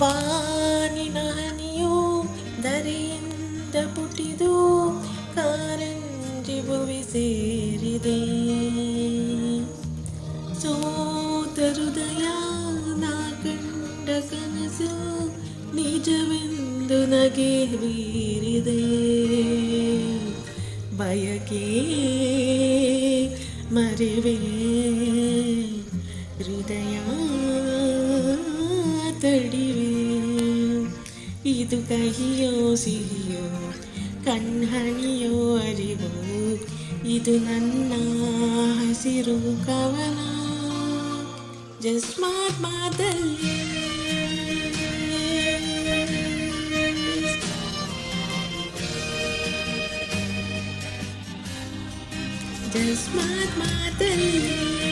ಬಾನಿನ ಹನಿಯು ಧರೆಯಿಂದ ಪುಟಿದು ಕಾರಂಜಿ ಭುವಿ ಸೇರಿದೆ. ಸೋತ ಹೃದಯ ನಾ ಕಂಡ ಕನಸು ನಿಜವೆಂದು ನಗೆ ಬೀರಿದೆ. ಬಯಕೆ ಮರೆವೆ ಹೃದಯ ತಡಿವೆ. ಇದು ಕಹಿಯೋ ಸಿಹಿಯೋ ಕಣ್ಹಣಿಯೋ ಅರಿವು, ಇದು ನನ್ನ ಹಸಿರು ಕವನ ಜಸ್ಟ್ ಮಾತಲ್ಲಿ. ಜಸ್ಟ್ ಮಾತಲ್ಲಿ